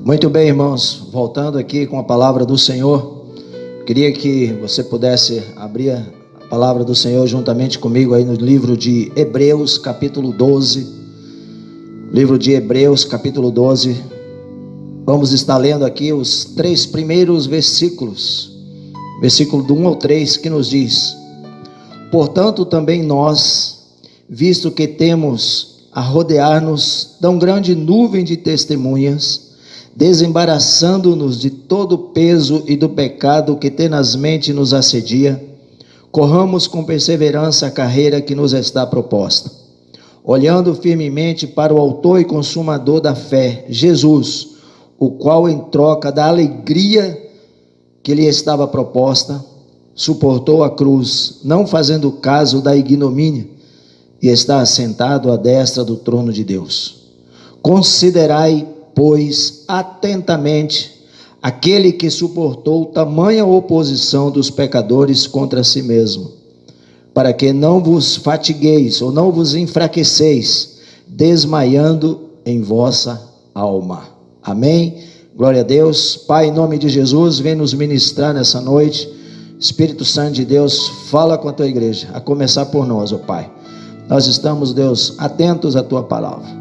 Muito bem, irmãos, voltando aqui com a palavra do Senhor, queria que você pudesse abrir a palavra do Senhor juntamente comigo aí no livro de Hebreus, capítulo 12. Livro de Hebreus, capítulo 12. Vamos estar lendo aqui os 3 primeiros versículos, versículo do 1 ao 3, que nos diz: portanto também nós, visto que temos a rodear-nos tão grande nuvem de testemunhas, desembaraçando-nos de todo o peso e do pecado que tenazmente nos assedia, corramos com perseverança a carreira que nos está proposta, olhando firmemente para o autor e consumador da fé, Jesus, o qual, em troca da alegria que lhe estava proposta, suportou a cruz, não fazendo caso da ignomínia, e está assentado à destra do trono de Deus. Considerai, pois, atentamente aquele que suportou tamanha oposição dos pecadores contra si mesmo, para que não vos fatigueis ou não vos enfraqueceis, desmaiando em vossa alma. Amém? Glória a Deus. Pai, em nome de Jesus, vem nos ministrar nessa noite. Espírito Santo de Deus, fala com a tua igreja, a começar por nós, ó Pai. Nós estamos, Deus, atentos à tua palavra.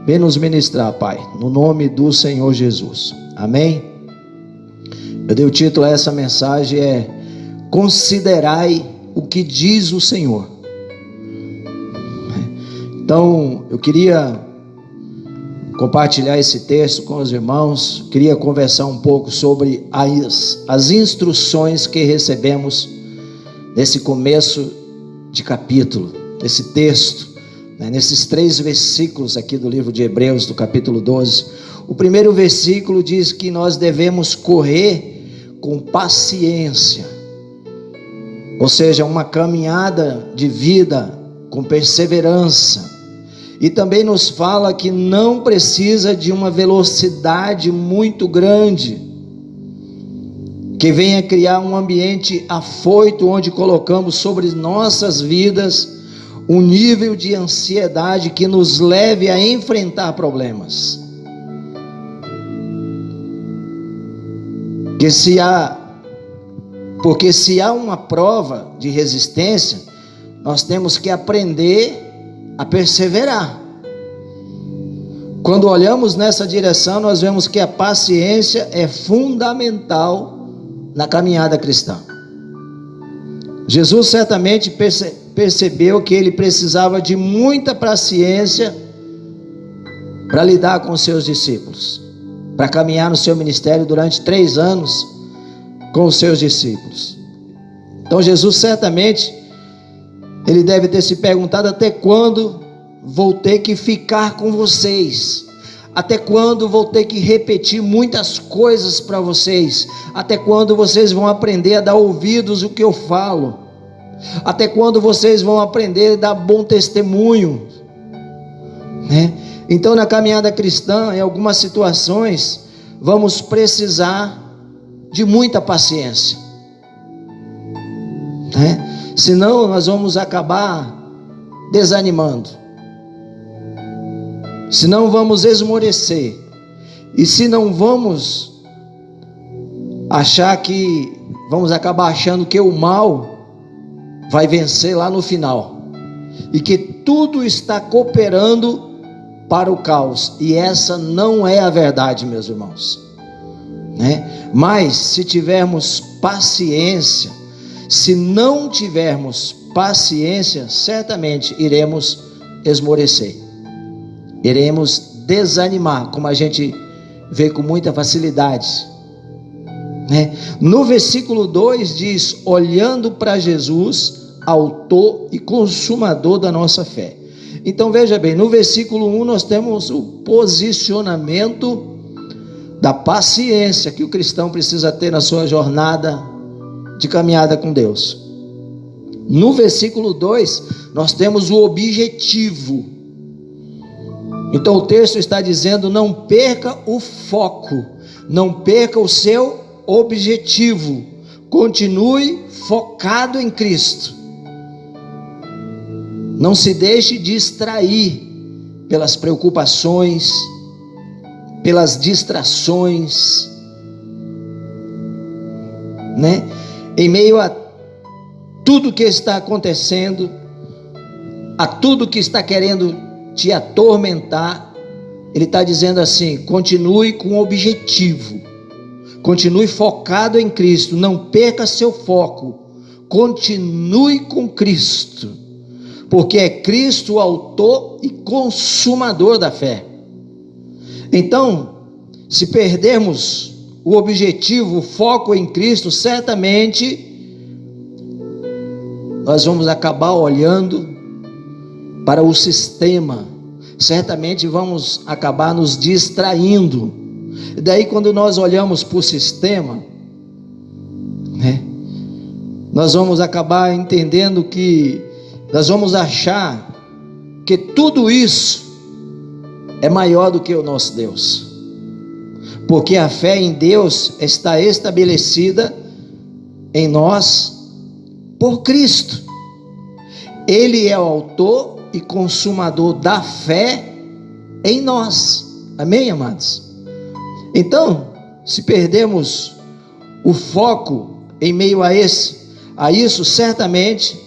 Vem nos ministrar, Pai, no nome do Senhor Jesus. Amém? Eu dei o título a essa mensagem, considerai o que diz o Senhor. Então, eu queria compartilhar esse texto com os irmãos, queria conversar um pouco sobre as instruções que recebemos nesse começo de capítulo, desse texto, nesses 3 versículos aqui do livro de Hebreus, do capítulo 12. O primeiro versículo diz que nós devemos correr com paciência, ou seja, uma caminhada de vida com perseverança. E também nos fala que não precisa de uma velocidade muito grande, que venha criar um ambiente afoito, onde colocamos sobre nossas vidas um nível de ansiedade que nos leve a enfrentar problemas. Porque se há uma prova de resistência, nós temos que aprender a perseverar. Quando olhamos nessa direção, nós vemos que a paciência é fundamental na caminhada cristã. Jesus certamente percebeu que ele precisava de muita paciência para lidar com os seus discípulos, para caminhar no seu ministério durante 3 anos com os seus discípulos. Então Jesus certamente, ele deve ter se perguntado: até quando vou ter que ficar com vocês? Até quando vou ter que repetir muitas coisas para vocês? Até quando vocês vão aprender a dar ouvidos ao que eu falo? Até quando vocês vão aprender a dar bom testemunho? Então, na caminhada cristã, em algumas situações, vamos precisar de muita paciência, senão nós vamos acabar desanimando, senão vamos esmorecer, e se não vamos vamos acabar achando que o mal vai vencer lá no final, e que tudo está cooperando para o caos, e essa não é a verdade, meus irmãos, Mas se tivermos paciência, se não tivermos paciência, certamente iremos esmorecer, iremos desanimar, como a gente vê com muita facilidade, No versículo 2 diz: olhando para Jesus, autor e consumador da nossa fé. Então veja bem, no versículo 1 nós temos o posicionamento da paciência que o cristão precisa ter na sua jornada de caminhada com Deus. No versículo 2 nós temos o objetivo. Então o texto está dizendo: não perca o foco, não perca o seu objetivo, continue focado em Cristo. Não se deixe distrair pelas preocupações, pelas distrações, né? Em meio a tudo que está acontecendo, a tudo que está querendo te atormentar, ele está dizendo assim: continue com o objetivo, continue focado em Cristo, não perca seu foco, continue com Cristo, porque é Cristo o autor e consumador da fé. Então, se perdermos o objetivo, o foco em Cristo, certamente nós vamos acabar olhando para o sistema, certamente vamos acabar nos distraindo. E daí, quando nós olhamos para o sistema, né, nós vamos acabar entendendo que nós vamos achar que tudo isso é maior do que o nosso Deus, porque a fé em Deus está estabelecida em nós por Cristo. Ele é o autor e consumador da fé em nós. Amém, amados? Então, se perdemos o foco em meio a isso, certamente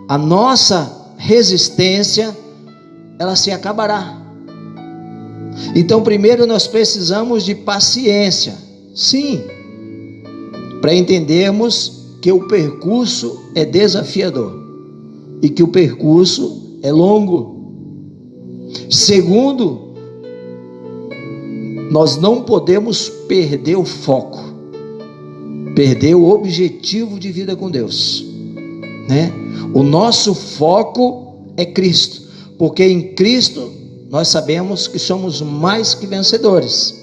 a nossa resistência ela se acabará. Então, primeiro nós precisamos de paciência, sim, para entendermos que o percurso é desafiador e que o percurso é longo. Segundo, nós não podemos perder o foco, perder o objetivo de vida com Deus, né? O nosso foco é Cristo, porque em Cristo nós sabemos que somos mais que vencedores.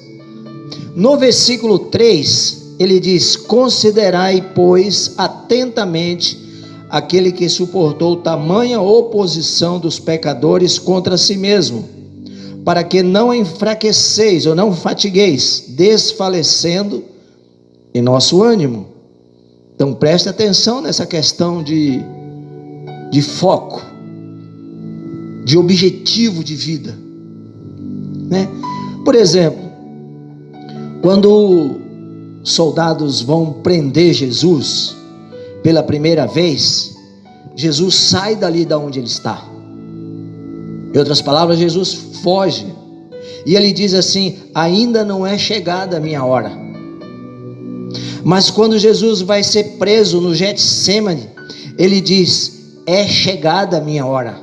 No versículo 3, ele diz: considerai, pois, atentamente aquele que suportou tamanha oposição dos pecadores contra si mesmo, para que não enfraqueceis ou não fatigueis, desfalecendo em nosso ânimo. Então preste atenção nessa questão de foco, de objetivo de vida, né? Por exemplo, quando soldados vão prender Jesus pela primeira vez, Jesus sai dali da onde ele está. Em outras palavras, Jesus foge, e ele diz assim: ainda não é chegada a minha hora. Mas quando Jesus vai ser preso no Getsêmani, ele diz: é chegada a minha hora.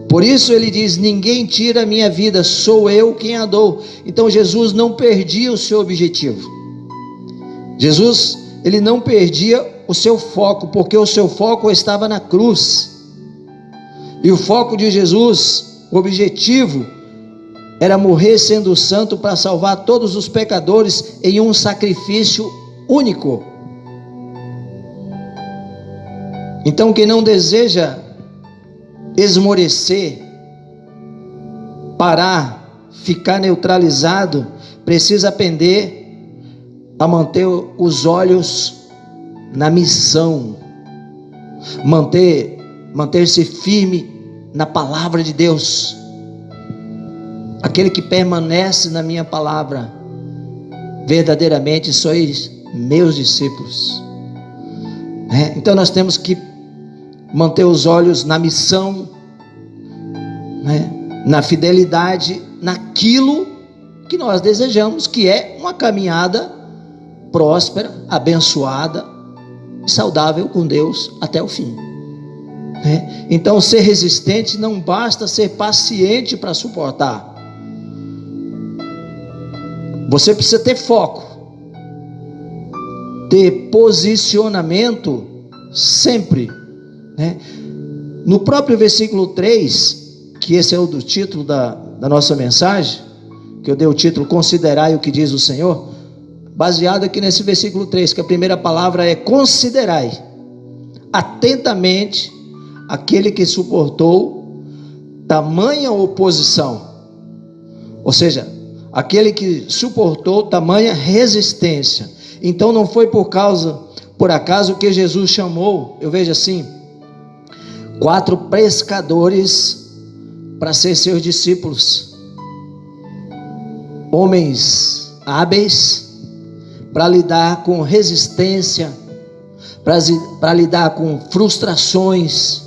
Por isso ele diz: ninguém tira a minha vida, sou eu quem a dou. Então Jesus não perdia o seu objetivo. Jesus, ele não perdia o seu foco, porque o seu foco estava na cruz. E o foco de Jesus, o objetivo, era morrer sendo santo para salvar todos os pecadores em um sacrifício único. Então, quem não deseja esmorecer, parar, ficar neutralizado, precisa aprender a manter os olhos na missão, manter-se firme na palavra de Deus. Aquele que permanece na minha palavra, verdadeiramente sois meus discípulos. Então nós temos que manter os olhos na missão, na fidelidade, naquilo que nós desejamos, que é uma caminhada próspera, abençoada e saudável com Deus até o fim. Então, ser resistente não basta ser paciente para suportar. Você precisa ter foco, ter posicionamento sempre, No próprio versículo 3, que esse é o do título da nossa mensagem, que eu dei o título Considerai o que diz o Senhor, baseado aqui nesse versículo 3, que a primeira palavra é considerai atentamente aquele que suportou tamanha oposição, ou seja, aquele que suportou tamanha resistência. Então não foi por acaso que Jesus chamou, eu vejo assim, 4 pescadores para ser seus discípulos. homens hábeis para lidar com resistência, para lidar com frustrações,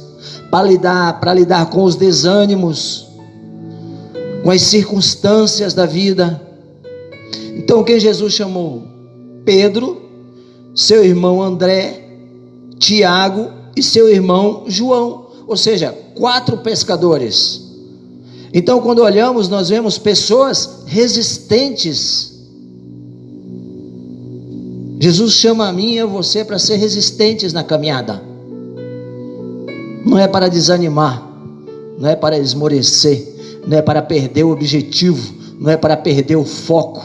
para lidar com os desânimos, com as circunstâncias da vida. Então quem Jesus chamou? Pedro, seu irmão André, Tiago e seu irmão João, ou seja, 4 pescadores. Então quando olhamos, nós vemos pessoas resistentes. Jesus chama a mim e a você para ser resistentes na caminhada. Não é para desanimar, não é para esmorecer, não é para perder o objetivo, não é para perder o foco,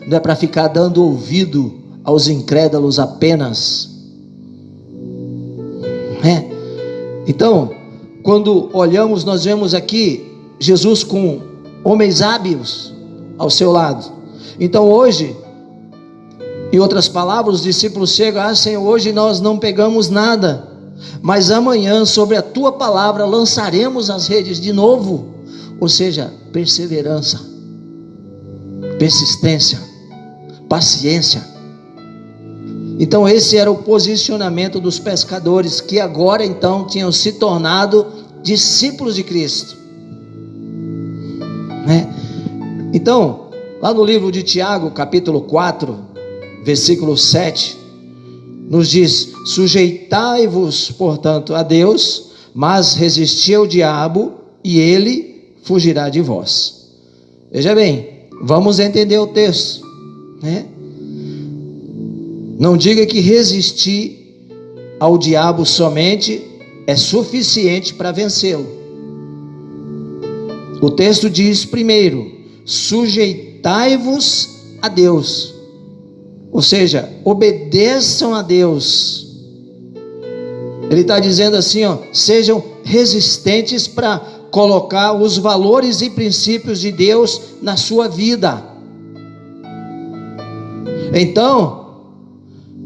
não é para ficar dando ouvido aos incrédulos apenas. Então, quando olhamos, nós vemos aqui Jesus com homens hábeis ao seu lado. Então hoje, em outras palavras, os discípulos chegam: Senhor, hoje nós não pegamos nada, mas amanhã sobre a tua palavra lançaremos as redes de novo. Ou seja, perseverança, persistência, paciência. Então esse era o posicionamento dos pescadores, que agora então tinham se tornado discípulos de Cristo, Então, lá no livro de Tiago, capítulo 4, versículo 7, nos diz: sujeitai-vos, portanto, a Deus, mas resisti ao diabo, e ele fugirá de vós. Veja bem, vamos entender o texto, Não diga que resistir ao diabo somente é suficiente para vencê-lo. O texto diz primeiro: sujeitai-vos a Deus, ou seja, obedeçam a Deus. Ele está dizendo assim, sejam resistentes para colocar os valores e princípios de Deus na sua vida. Então,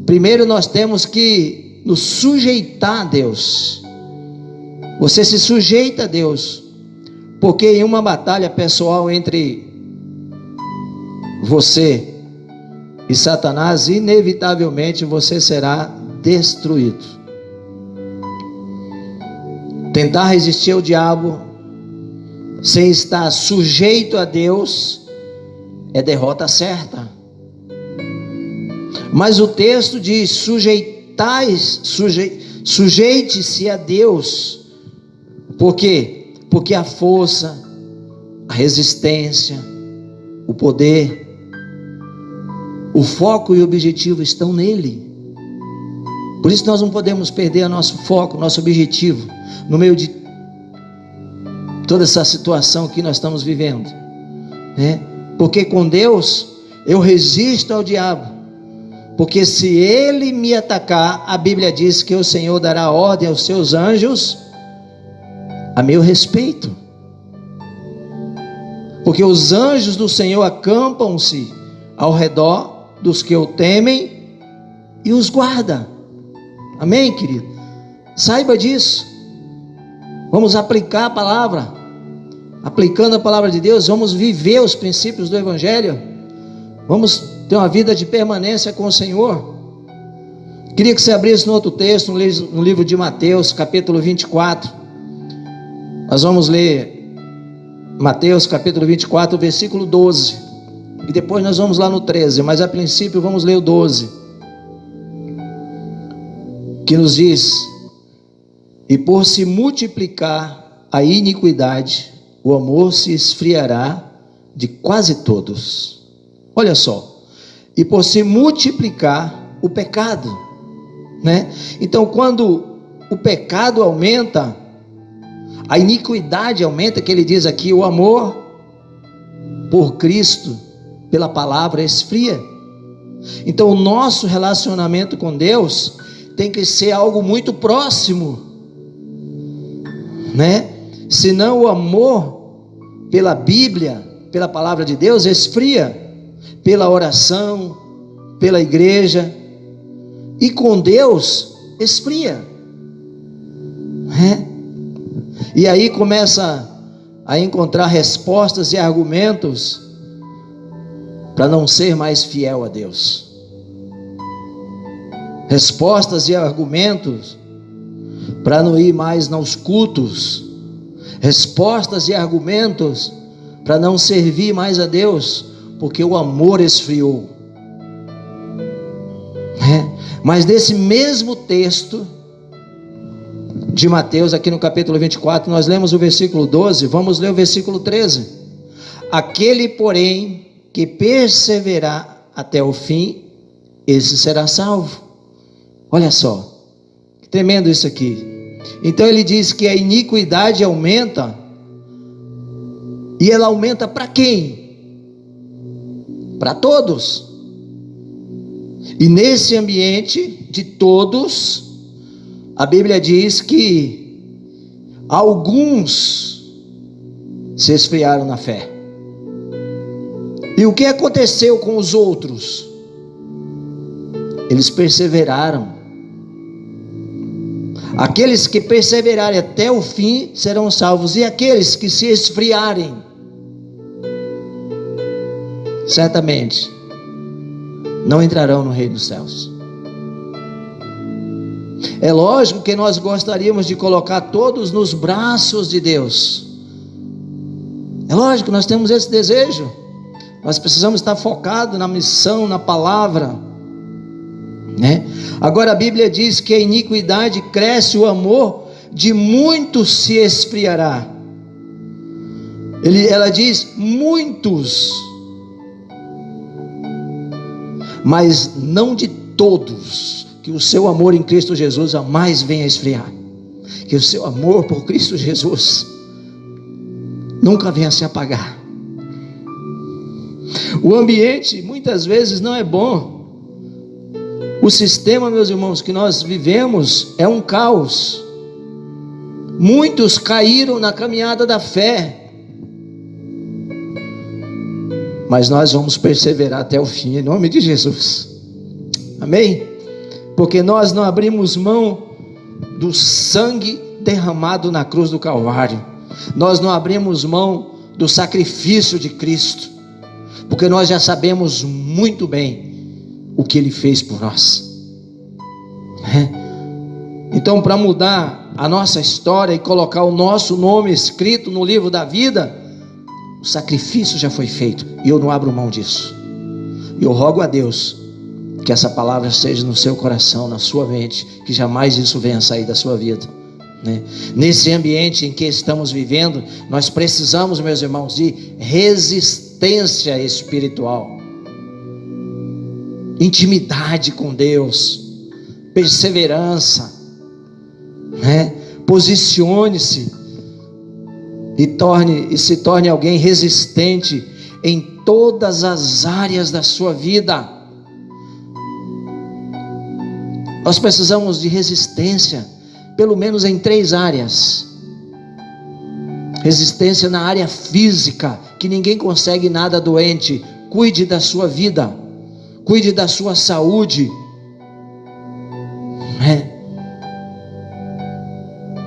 primeiro nós temos que nos sujeitar a Deus. Você se sujeita a Deus, porque em uma batalha pessoal entre você e Satanás, inevitavelmente você será destruído. Tentar resistir ao diabo sem estar sujeito a Deus é derrota certa. Mas o texto diz: sujeite-se a Deus. Por quê? Porque a força, a resistência, o poder, o foco e o objetivo estão nele. Por isso nós não podemos perder o nosso foco, nosso objetivo, no meio de toda essa situação que nós estamos vivendo, Porque com Deus eu resisto ao diabo. Porque se ele me atacar, a Bíblia diz que o Senhor dará ordem aos seus anjos a meu respeito. Porque os anjos do Senhor acampam-se ao redor dos que o temem e os guarda. Amém, querido? Saiba disso. Vamos aplicar a palavra. Aplicando a palavra de Deus, vamos viver os princípios do Evangelho. Vamos ter uma vida de permanência com o Senhor. Queria que você abrisse no outro texto, no livro de Mateus, capítulo 24. Nós vamos ler Mateus, capítulo 24, versículo 12. E depois nós vamos lá no 13, mas a princípio vamos ler o 12. Que nos diz: e por se multiplicar a iniquidade, o amor se esfriará de quase todos. Olha só. E por se multiplicar o pecado, Então, quando o pecado aumenta, a iniquidade aumenta, que ele diz aqui, o amor por Cristo, pela palavra, esfria. Então, o nosso relacionamento com Deus tem que ser algo muito próximo, Senão o amor pela Bíblia, pela palavra de Deus, esfria. Pela oração, pela igreja, e com Deus esfria, E aí começa a encontrar respostas e argumentos para não ser mais fiel a Deus. Respostas e argumentos para não ir mais nos cultos. Respostas e argumentos para não servir mais a Deus, porque o amor esfriou. Mas nesse mesmo texto de Mateus, aqui no capítulo 24, nós lemos o versículo 12, vamos ler o versículo 13. Aquele, porém, que perseverar até o fim, esse será salvo. Olha só, que tremendo isso aqui. Então ele diz que a iniquidade aumenta, e ela aumenta para quem? Para todos. E nesse ambiente de todos, a Bíblia diz que alguns se esfriaram na fé. E o que aconteceu com os outros? Eles perseveraram. Aqueles que perseverarem até o fim serão salvos, e aqueles que se esfriarem, certamente não entrarão no reino dos céus. É lógico que nós gostaríamos de colocar todos nos braços de Deus. É lógico, nós temos esse desejo. Nós precisamos estar focados na missão, na palavra, né? Agora a Bíblia diz que a iniquidade cresce, o amor de muitos se esfriará. Ela diz muitos, mas não de todos. Que o seu amor em Cristo Jesus jamais venha a esfriar. Que o seu amor por Cristo Jesus nunca venha a se apagar. O ambiente muitas vezes não é bom. O sistema, meus irmãos, que nós vivemos é um caos. Muitos caíram na caminhada da fé, mas nós vamos perseverar até o fim, em nome de Jesus. Amém? Porque nós não abrimos mão do sangue derramado na cruz do Calvário. Nós não abrimos mão do sacrifício de Cristo, porque nós já sabemos muito bem o que Ele fez por nós. Então, para mudar a nossa história e colocar o nosso nome escrito no livro da vida, o sacrifício já foi feito, e eu não abro mão disso. Eu rogo a Deus que essa palavra seja no seu coração, na sua mente, que jamais isso venha a sair da sua vida, né? Nesse ambiente em que estamos vivendo, nós precisamos, meus irmãos, de resistência espiritual, intimidade com Deus, perseverança, né? Posicione-se e se torne alguém resistente em todas as áreas da sua vida. Nós precisamos de resistência, pelo menos em 3 áreas. Resistência na área física, que ninguém consegue nada doente. Cuide da sua vida, cuide da sua saúde,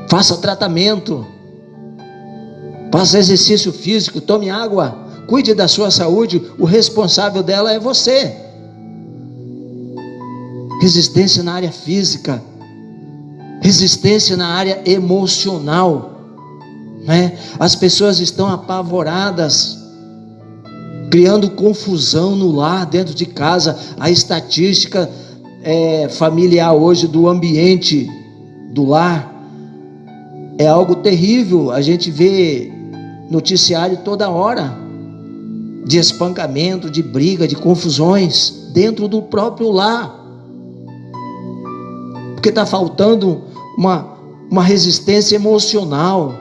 faça tratamento, faça exercício físico, tome água, cuide da sua saúde. O responsável dela é você. Resistência na área física, resistência na área emocional, né? As pessoas estão apavoradas, criando confusão no lar, dentro de casa. A estatística familiar hoje do ambiente do lar é algo terrível. A gente vê noticiário toda hora de espancamento, de briga, de confusões dentro do próprio lar, porque está faltando uma resistência emocional,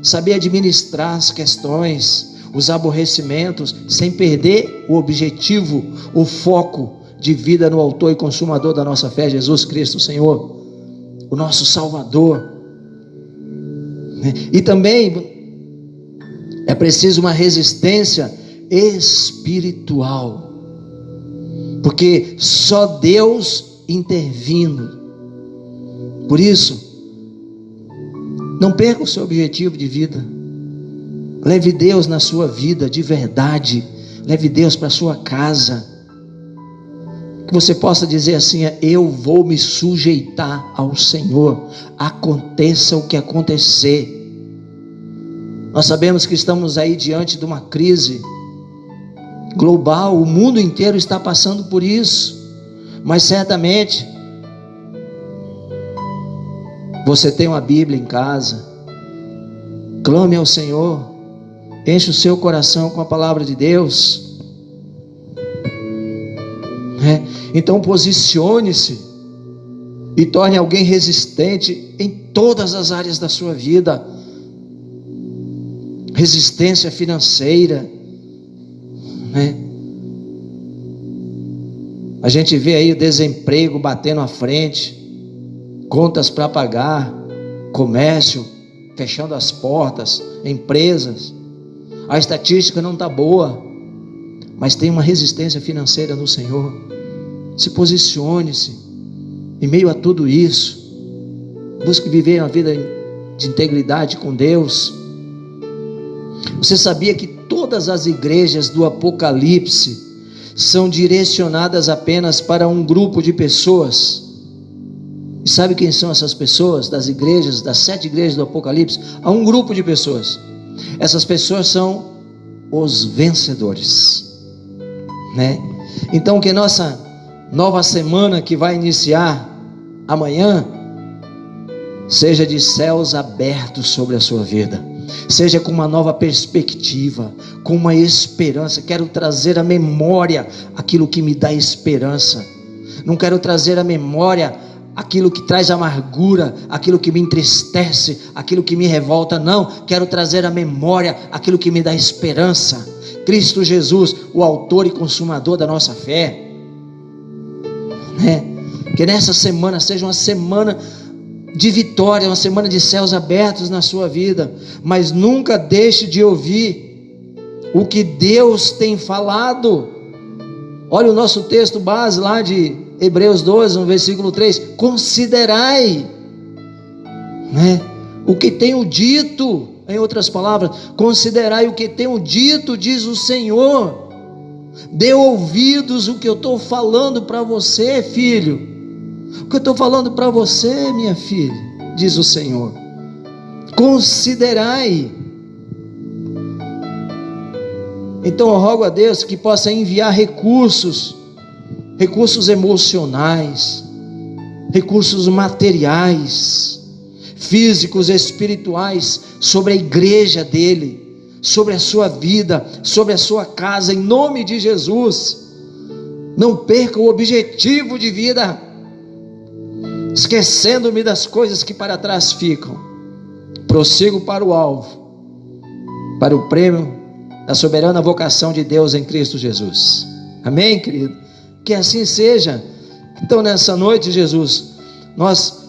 saber administrar as questões, os aborrecimentos, sem perder o objetivo, o foco de vida no autor e consumador da nossa fé, Jesus Cristo, Senhor, o nosso Salvador. E também é preciso uma resistência espiritual, porque só Deus intervindo. Por isso, não perca o seu objetivo de vida. Leve Deus na sua vida de verdade. Leve Deus para a sua casa. Que você possa dizer assim: eu vou me sujeitar ao Senhor, aconteça o que acontecer. Nós sabemos que estamos aí diante de uma crise global, o mundo inteiro está passando por isso, mas certamente você tem uma Bíblia em casa. Clame ao Senhor, enche o seu coração com a palavra de Deus. Então posicione-se e torne alguém resistente em todas as áreas da sua vida. Resistência financeira, A gente vê aí o desemprego batendo à frente, contas para pagar, comércio fechando as portas, empresas. A estatística não está boa, mas tem uma resistência financeira no Senhor. Se posicione-se em meio a tudo isso. Busque viver uma vida de integridade com Deus. Você sabia que todas as igrejas do Apocalipse são direcionadas apenas para um grupo de pessoas? E sabe quem são essas pessoas das igrejas, das 7 igrejas do Apocalipse? Há um grupo de pessoas. Essas pessoas são os vencedores, Então que nossa nova semana que vai iniciar amanhã seja de céus abertos sobre a sua vida, seja com uma nova perspectiva, com uma esperança. Quero trazer à memória aquilo que me dá esperança. Não quero trazer à memória aquilo que traz amargura, aquilo que me entristece, aquilo que me revolta. Não, quero trazer à memória aquilo que me dá esperança. Cristo Jesus, o autor e consumador da nossa fé. Que nessa semana seja uma semana de vitória, uma semana de céus abertos na sua vida. Mas nunca deixe de ouvir o que Deus tem falado. Olha o nosso texto base lá de Hebreus 12, no versículo 3. Considerai, o que tenho dito. Em outras palavras, considerai o que tenho dito, diz o Senhor. Dê ouvidos o que eu estou falando para você, filho. O que eu estou falando para você, minha filha, diz o Senhor. Considerai. Então eu rogo a Deus que possa enviar recursos emocionais, recursos materiais, físicos, espirituais, sobre a igreja dele, sobre a sua vida, sobre a sua casa, em nome de Jesus. Não perca o objetivo de vida, esquecendo-me das coisas que para trás ficam. Prossigo para o alvo, para o prêmio da soberana vocação de Deus em Cristo Jesus. Amém, querido? Que assim seja. Então nessa noite, Jesus, nós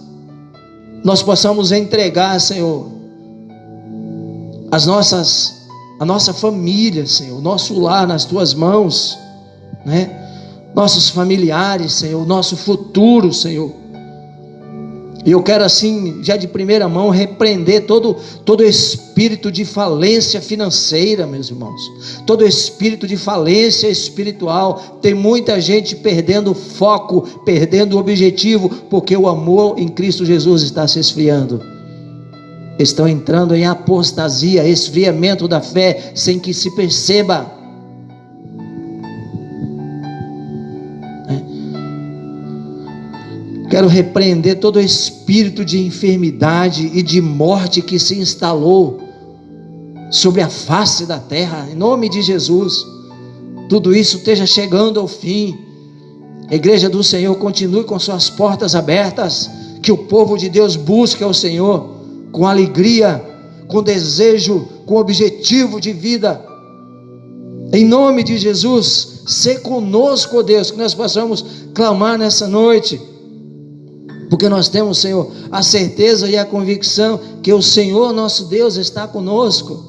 possamos entregar, Senhor, a nossa família, Senhor, o nosso lar nas tuas mãos, nossos familiares, Senhor, o nosso futuro, Senhor. E eu quero assim, já de primeira mão, repreender todo espírito de falência financeira, meus irmãos, todo espírito de falência espiritual. Tem muita gente perdendo o foco, perdendo o objetivo, porque o amor em Cristo Jesus está se esfriando. Estão entrando em apostasia, esfriamento da fé, sem que se perceba. Quero repreender todo espírito de enfermidade e de morte que se instalou sobre a face da terra, em nome de Jesus. Tudo isso esteja chegando ao fim. A igreja do Senhor continue com suas portas abertas, que o povo de Deus busque ao Senhor com alegria, com desejo, com objetivo de vida. Em nome de Jesus, sê conosco, ó Deus, que nós possamos clamar nessa noite, porque nós temos, Senhor, a certeza e a convicção que o Senhor nosso Deus está conosco.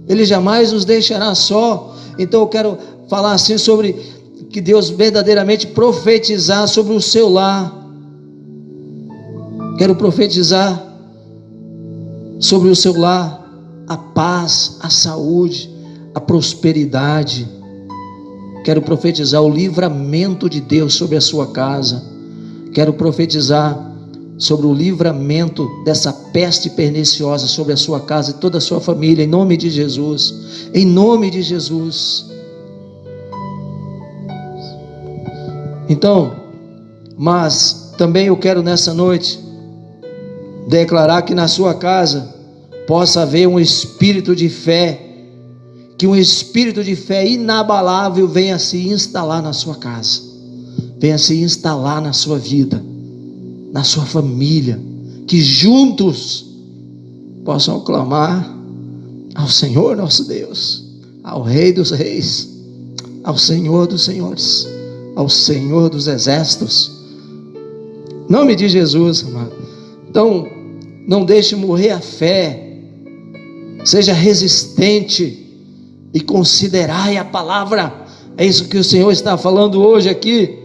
Ele jamais nos deixará só. Então eu quero falar assim sobre que Deus verdadeiramente profetizar sobre o seu lar. Quero profetizar sobre o seu lar a paz, a saúde, a prosperidade, Quero profetizar o livramento de Deus sobre a sua casa. Quero profetizar sobre o livramento dessa peste perniciosa sobre a sua casa e toda a sua família, em nome de Jesus. Em nome de Jesus. Então, mas também eu quero nessa noite declarar que na sua casa possa haver um espírito de fé, que um espírito de fé inabalável venha se instalar na sua casa, venha se instalar na sua vida, na sua família, que juntos possam clamar ao Senhor nosso Deus, ao Rei dos Reis, ao Senhor dos Senhores, ao Senhor dos Exércitos, em nome de Jesus, amado. Então, não deixe morrer a fé, seja resistente e considerai a palavra. É isso que o Senhor está falando hoje aqui.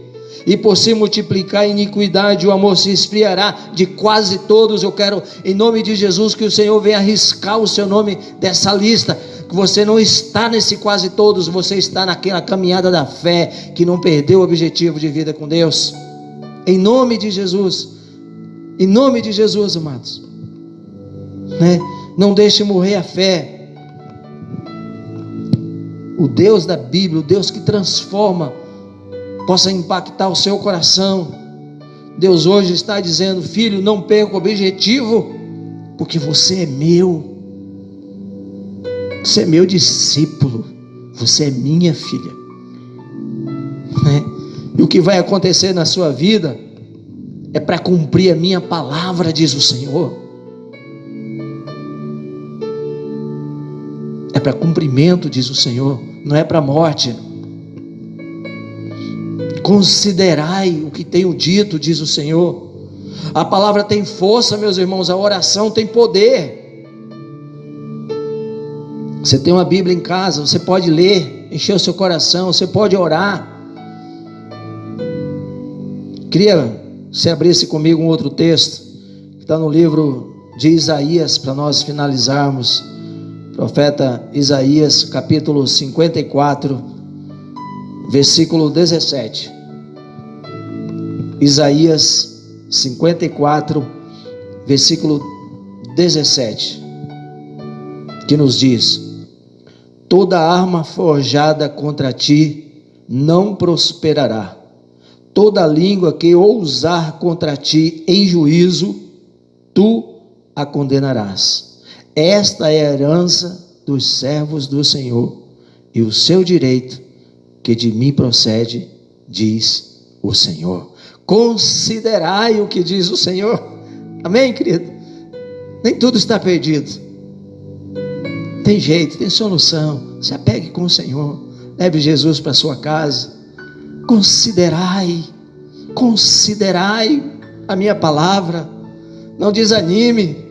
E por se multiplicar a iniquidade, o amor se esfriará de quase todos. Eu quero, em nome de Jesus, que o Senhor venha arriscar o seu nome dessa lista, que você não está nesse quase todos, você está naquela caminhada da fé, que não perdeu o objetivo de vida com Deus, em nome de Jesus, em nome de Jesus, amados, né? Não deixe morrer a fé. O Deus da Bíblia, o Deus que transforma, possa impactar o seu coração. Deus hoje está dizendo: filho, não perca o objetivo, porque você é meu, você é meu discípulo, você é minha filha, né? E o que vai acontecer na sua vida é para cumprir a minha palavra, diz o Senhor. É para cumprimento, diz o Senhor, não é para morte. Considerai o que tenho dito, diz o Senhor. A palavra tem força, meus irmãos, a oração tem poder. Você tem uma Bíblia em casa, você pode ler, encher o seu coração, você pode orar. Queria que você abrisse comigo um outro texto, que está no livro de Isaías, para nós finalizarmos. Profeta Isaías, capítulo 54, versículo 17. Isaías 54, versículo 17, que nos diz: toda arma forjada contra ti não prosperará, toda língua que ousar contra ti em juízo, tu a condenarás. Esta é a herança dos servos do Senhor, e o seu direito que de mim procede, diz o Senhor. Considerai o que diz o Senhor. Amém, querido? Nem tudo está perdido. Tem jeito, tem solução. Se apegue com o Senhor. Leve Jesus para a sua casa. Considerai a minha palavra. Não desanime.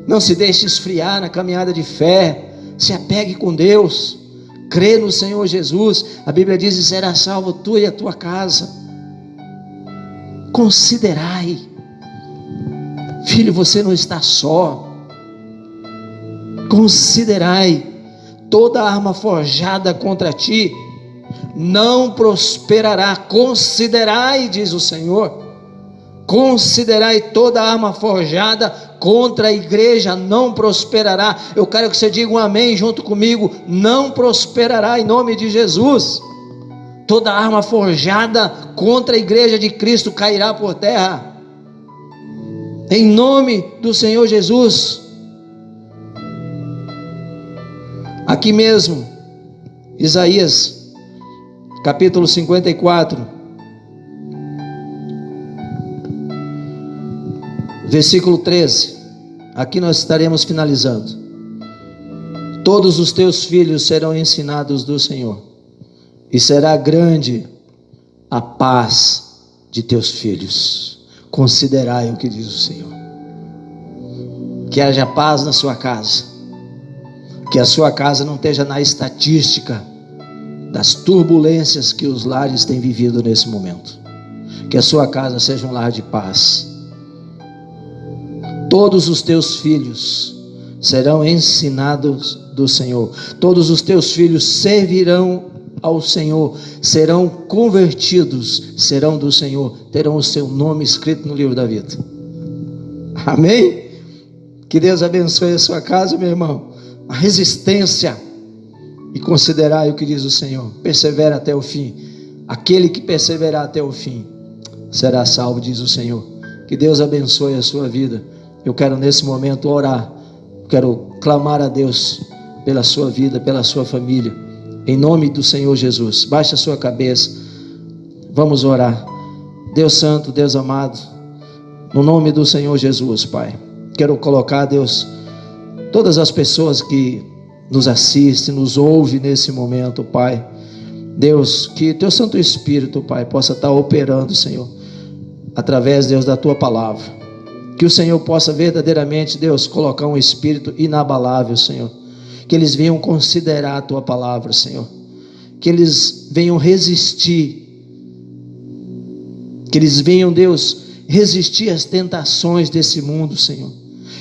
Não se deixe esfriar na caminhada de fé. Se apegue com Deus. Crê no Senhor Jesus. A Bíblia diz: e será salvo tu e a tua casa. Considerai. Filho, você não está só. Considerai. Toda arma forjada contra ti não prosperará. Considerai, diz o Senhor. Considerai toda arma forjada contra a igreja não prosperará. Eu quero que você diga um amém junto comigo. Não prosperará, em nome de Jesus. Toda arma forjada contra a igreja de Cristo cairá por terra, em nome do Senhor Jesus. Aqui mesmo, Isaías capítulo 54, versículo 13. Aqui nós estaremos finalizando. Todos os teus filhos serão ensinados do Senhor, e será grande a paz de teus filhos. Considerai o que diz o Senhor. Que haja paz na sua casa, que a sua casa não esteja na estatística das turbulências que os lares têm vivido nesse momento. Que a sua casa seja um lar de paz. Todos os teus filhos serão ensinados do Senhor. Todos os teus filhos servirão ao Senhor, serão convertidos, serão do Senhor, terão o seu nome escrito no livro da vida. Amém? Que Deus abençoe a sua casa, meu irmão. A resistência, e considerai o que diz o Senhor: persevera até o fim. Aquele que perseverar até o fim será salvo, diz o Senhor. Que Deus abençoe a sua vida. Eu quero nesse momento orar, quero clamar a Deus pela sua vida, pela sua família, em nome do Senhor Jesus. Baixe a sua cabeça, vamos orar. Deus santo, Deus amado, no nome do Senhor Jesus, Pai, quero colocar, Deus, todas as pessoas que nos assistem, nos ouvem nesse momento, Pai. Deus, que Teu Santo Espírito, Pai, possa estar operando, Senhor, através, Deus, da Tua palavra. Que o Senhor possa verdadeiramente, Deus, colocar um espírito inabalável, Senhor. Que eles venham considerar a Tua palavra, Senhor. Que eles venham resistir. Que eles venham, Deus, resistir às tentações desse mundo, Senhor.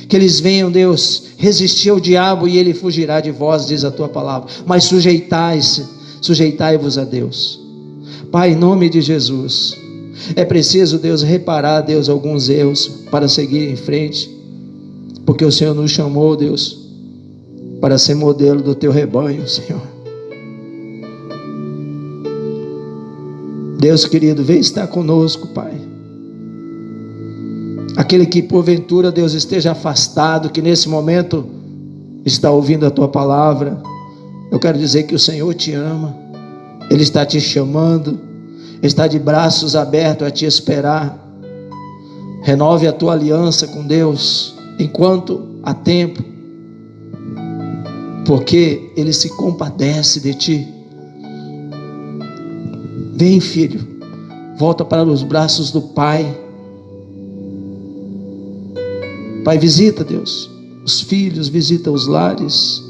Que eles venham, Deus, resistir ao diabo e ele fugirá de vós, diz a Tua palavra. Mas sujeitai-vos a Deus. Pai, em nome de Jesus. É preciso, Deus, reparar, Deus, alguns erros para seguir em frente, porque o Senhor nos chamou, Deus, para ser modelo do Teu rebanho, Senhor. Deus querido, vem estar conosco, Pai. Aquele que porventura, Deus, esteja afastado, que nesse momento está ouvindo a Tua palavra, eu quero dizer que o Senhor te ama, Ele está te chamando, está de braços abertos a te esperar. Renove a tua aliança com Deus enquanto há tempo, porque Ele se compadece de ti. Vem, filho, volta para os braços do Pai. Pai, visita, Deus, os filhos, visita os lares.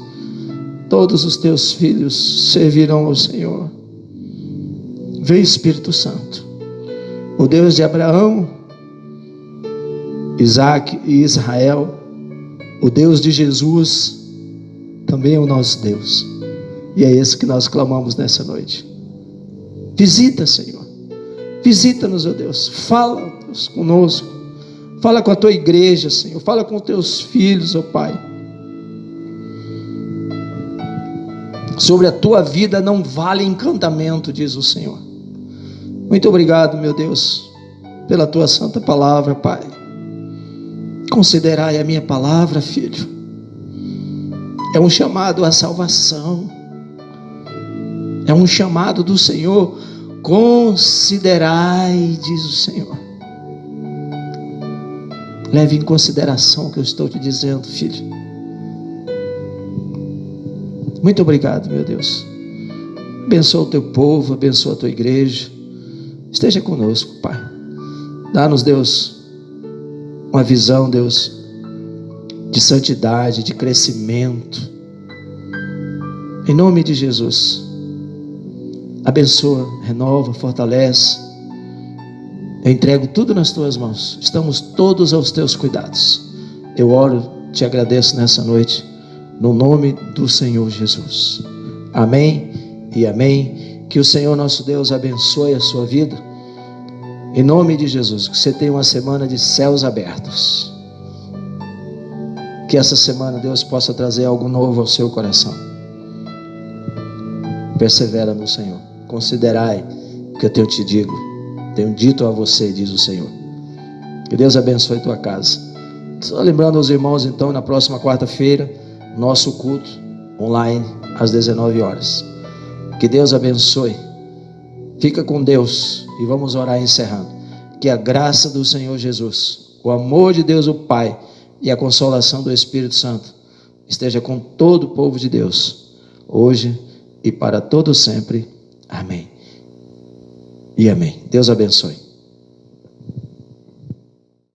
Todos os teus filhos servirão ao Senhor. Vem, Espírito Santo, o Deus de Abraão, Isaac e Israel, o Deus de Jesus, também é o nosso Deus, e é esse que nós clamamos nessa noite. Visita, Senhor, visita-nos, ó Deus, fala, Deus, conosco, fala com a Tua igreja, Senhor, fala com os Teus filhos, ó Pai. Sobre a Tua vida não vale encantamento, diz o Senhor. Muito obrigado, meu Deus, pela Tua santa palavra, Pai. Considerai a minha palavra, filho. É um chamado à salvação. É um chamado do Senhor. Considerai, diz o Senhor. Leve em consideração o que eu estou te dizendo, filho. Muito obrigado, meu Deus. Abençoa o Teu povo, abençoa a Tua igreja. Esteja conosco, Pai. Dá-nos, Deus, uma visão, Deus, de santidade, de crescimento. Em nome de Jesus. Abençoa, renova, fortalece. Eu entrego tudo nas Tuas mãos. Estamos todos aos Teus cuidados. Eu oro, te agradeço nessa noite, no nome do Senhor Jesus. Amém e amém. Que o Senhor nosso Deus abençoe a sua vida. Em nome de Jesus. Que você tenha uma semana de céus abertos. Que essa semana Deus possa trazer algo novo ao seu coração. Persevera no Senhor. Considerai o que eu te digo. Tenho dito a você, diz o Senhor. Que Deus abençoe a tua casa. Só lembrando aos irmãos, então, na próxima quarta-feira, nosso culto online às 19 horas. Que Deus abençoe. Fica com Deus e vamos orar encerrando. Que a graça do Senhor Jesus, o amor de Deus o Pai e a consolação do Espírito Santo esteja com todo o povo de Deus, hoje e para todo sempre. Amém e amém. Deus abençoe.